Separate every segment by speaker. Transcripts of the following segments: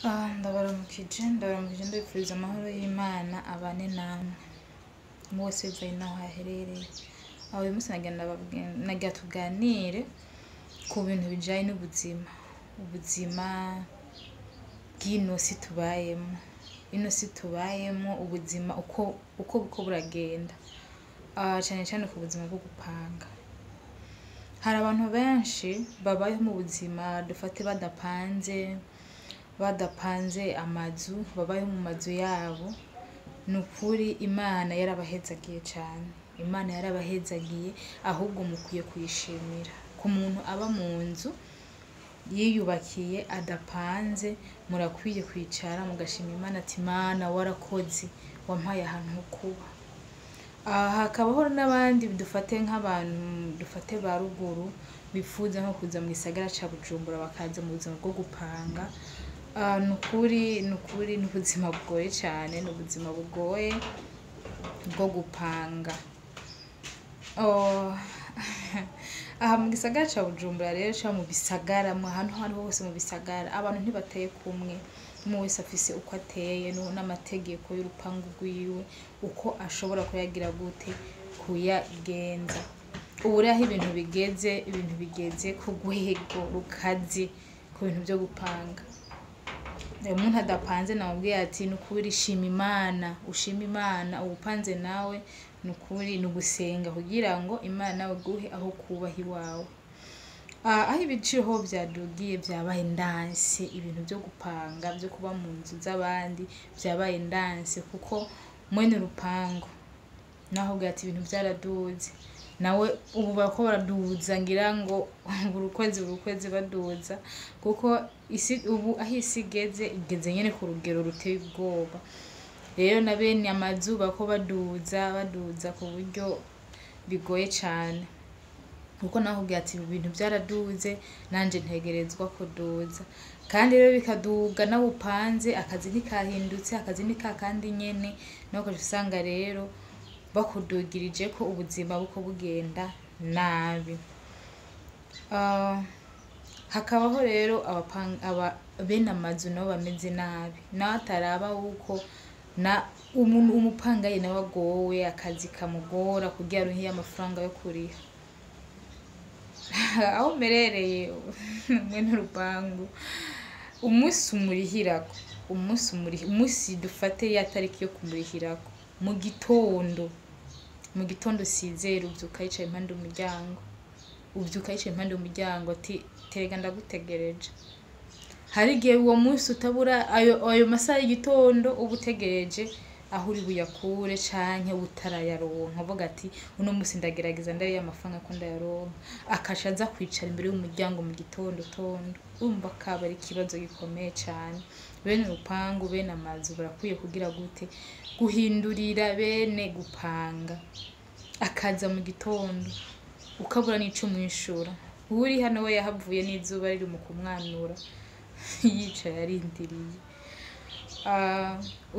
Speaker 1: Ndabaramukije ndabifuriza amahoro y'Imana abane namwe mwese bivaye naho haherereye. Aho uyu munsi nagira tuganire ku bintu bijanye n'ubuzima, ubuzima bw'ino si tubayemo, ino si tubayemo, ubuzima uko buragenda, cane cane ku buzima bwo gupanga. Hari abantu benshi babayeho mu buzima dufate badapanze amazu, babayeho mu mazu yabo. Nukuri Imana yarabahezagiye cane, Imana yarabahezagiye, ahubwo mukwiye kuyishimira. Ku muntu aba mu nzu yiyubakiye adapanze, murakwiye kwicara mugashima Imana ati Mana warakoze, wampaye ahantu ho kuba. Hakabaho n'abandi dufate nk'abantu dufate ba ruguru bifuza nko kuza mu gisagara ca Bujumbura bakaza mu buzima bwo gupanga. Nukuri n'ubuzima bugoye cane, n'ubuzima bugoye bwo gupanga. Aha mu gisagara ca Bujumbura rero ca mu bisagara, ahantu hose mu bisagara abantu ntibateye kumwe, umwe wese afise uko ateye n'amategeko y'urupangu rwiwe, uko ashobora kuyagira gute, kuyagenza. Ubu rero aho ibintu bigeze ku rwego rukaze ku bintu vyo gupanga. Umuntu adapanze namubwiye ati nukuri shima Imana, ushima Imana, ubupanze nawe nukuri nugusenga kugira ngo Imana nawe guhe aho kubaha iwawe. Aho ibiciro vyadugiye vyabaye ndanse, ibintu vyo gupanga vyo kuba mu nzu z'abandi vyabaye ndanse, kuko mwene urupangu naho ubwo ati ibintu vyaraduze, nawe ubu bariko baraduza ngira ngo buri kwezi baduza, kuko isi ubu aho isi igeze nyene ku rugero ruteye ubwoba. Rero na bene amazu bariko baduza ku buryo bigoye cane, kuko naho ubwo ati ibintu vyaraduze nanje ntegerezwa kuduza. Kandi rero bikaduga nawe upanze, akazi ntikahindutse, akazi ni kakandi nyene, naho usanga rero bakudugirije ko ubuzima buko bugenda nabi. Hakabaho rero bene amazu nabo bameze nabi, nawe ataraba wuko umupangayi nawe agowe, akazi kamugora kugira aronke amafaranga yo kuriha. Aho merereye mwene urupangu, umunsi umurihirako, umunsi dufate ya tariki yo kumurihirako, mu gitondo sizera uvyuka yicaye impande y'umuryango, ati terega ndagutegereje. Hari igihe uwo munsi utabura ayo masaha y'igitondo uba utegereje aho uri buyakure canke utarayaronka, uvuga ati uno munsi ndagerageza ndariye amafaranga ko ndayaronka, akaca aza kwicara imbere y'umuryango mu gitondo. Urumva kaba ari ikibazo gikomeye cane. Bene urupangu, bene amazu barakwiye kugira gute, guhindurira bene gupanga. Akaza mu gitondo ukabura n'ico mwishura, uri hano we yahavuye n'izuba riri mu kumwanura yicaye arindiriye.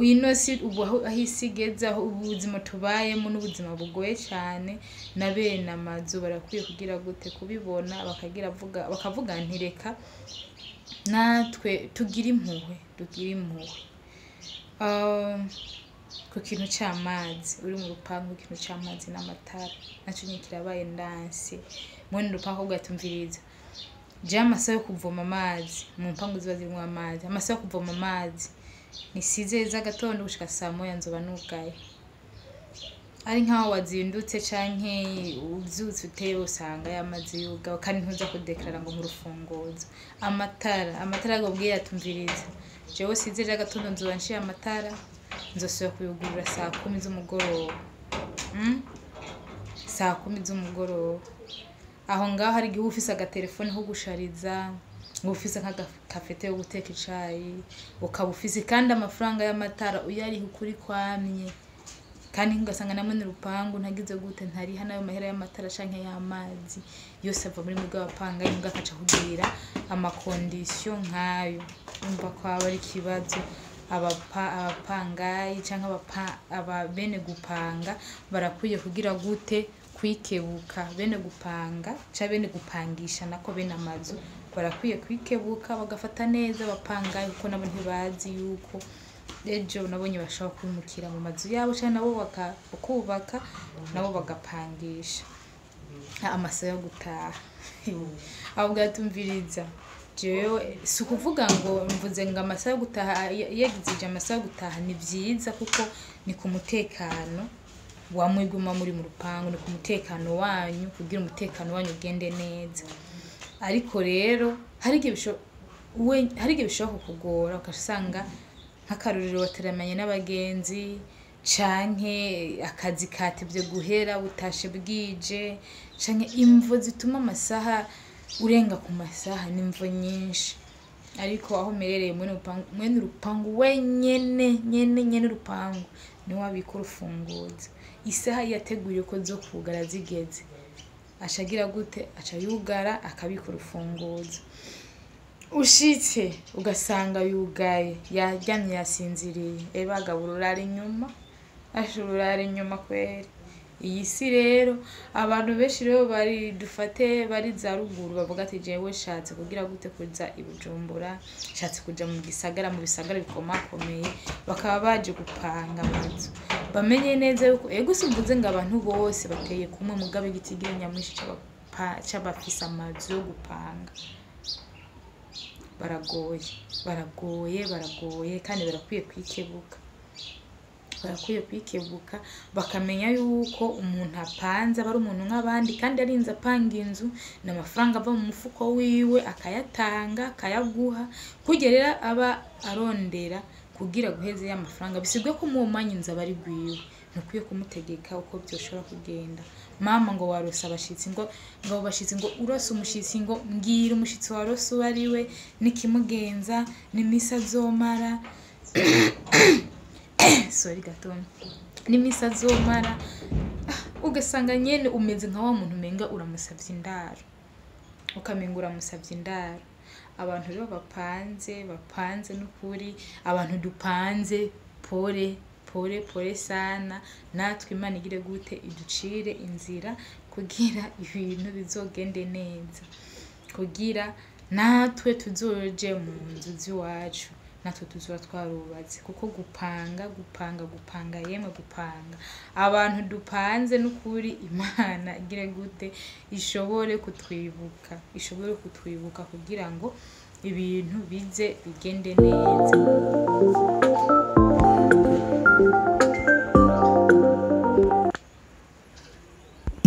Speaker 1: Ino si ubu aho isi igeze, aho ubuzima tubayemo n'ubuzima bugoye cane, na bene amazu barakwiye kugira gute, kubibona bakavuga nti reka natwe tugire impuhwe. Ku kintu c'amazi, uri mu rupangu, ikintu c'amazi n'amatara naco nyene kirabaye ndanse. Mwene urupangu ugatumviriza je amasaha yo kuvoma amazi mu mpangu ziba zirimwo amazi, amasaha yo kuvoma amazi ni 6 z'agatondo gushika saa moya nzoba nugaye. Ari nkaho wazindutse canke uvyutse uteye usanga y'amazi yugawe, kandi ntuza kudekarara ngo mu rufunguzo. Amatara agobwira atumviriza jewe 6 z'agatondo nzoba nshiye amatara, nzosubira kuyugurura saa 10 z'umugoroba. Saa 10 z'umugoroba. Aho ngaho hari igihe ufise agatelefone ko gushariza, ngo ufise nk'agakafete yo guteka icayi, ukaba ufise kandi amafaranga y'amatara uyariha ukuri kwamye, kandi ngasanga namwe n'urupangu ntagize gute, ntariha nayo mahera y'amatara canke y'amazi, yose ava muri mwebwe abapangayi, mbwa akaca kugira amakondisiyo nk'ayo. Umva ko aba ari ikibazo. Abapangayi canke bene gupanga barakwiye kugira gute, kwikebuka. Bene gupanga canke bene gupangisha nako bene amazu barakwiye kwikebuka bagafata neza bapanga kuko nabo ntibazi yuko ejo nabonye bashaka kwimukira mu mazu yabo cyane nabo bakubaka nabo bagapangisha amasaha yo gutaha aho bwatumviriza jewe si ukuvuga ngo mvuze ngo amasaha yo gutaha yegizije amasaha yo gutaha ni byiza kuko ni ku mutekano wa mwiguma muri mu rupangu ni ku mutekano wanyu kugira umutekano wanyu ugende neza ariko rero hari igihe bishobora kukugora ukasanga nk'akaruriro wateramanye n'abagenzi canke akazi katevye guhera utashe bwije canke imvo zituma amasaha urenga ku masaha n'imvo nyinshi ariko aho merereye mwene urupangu nyene urupangu ni wabika urufunguzo isaha yateguye ko zo kugara zigeze ashagira gute aca yugara akabika urufunguzo ushitse ugasanga yugaye yaryamye yasinziriye bagabura inyuma ashurura inyuma kweri iyi si rero abantu benshi rero bari dufate bari za ruguru bavuga ati jewe shatse kugira gute kuza ibujumbura shatse kuja mu gisagara mu bisagara bikomakomeye bakaba baje gupanga amazu bamenye neza yuko ego simvuze ngo abantu bose bateye kumwe mugabe gitigire nyamwishi c'abafise amazu yo gupanga baragoye kandi barakwiye kwikebuka bakamenya yuko umuntu apanze bari umuntu nk'abandi kandi arinze apanga inzu n'amafaranga ava mu mufuko wiwe akayatanga akayaguha kugerera aba arondera kugira guheze ya mafaranga bisigwe ko mu manyi inzu bari gwiwe nukwiye kumutegeka uko byoshobora kugenda mama ngo warosa abashitsi ngo bashitsi ngo urose umushitsi ngo ngira umushitsi warose wariwe nikimugenza nimisa zomara sorry gaton nimisa zomara ugasanga nyene umeze nka wa muntu menga uramusavye indaro ukamenga uramusavye indaro abantu rero bapanze n'ukuri abantu dupanze pore sana natwe Imana igire gute iducire inzira kugira ibintu bizogende neza kugira natwe tuzoje mu nzu ziwacu natwe tuzura twarubatse kuko gupanga yemwe gupanga abantu dupanze n'ukuri Imana igire gute ishobore kutwibuka kugira ngo ibintu bize bigende neza.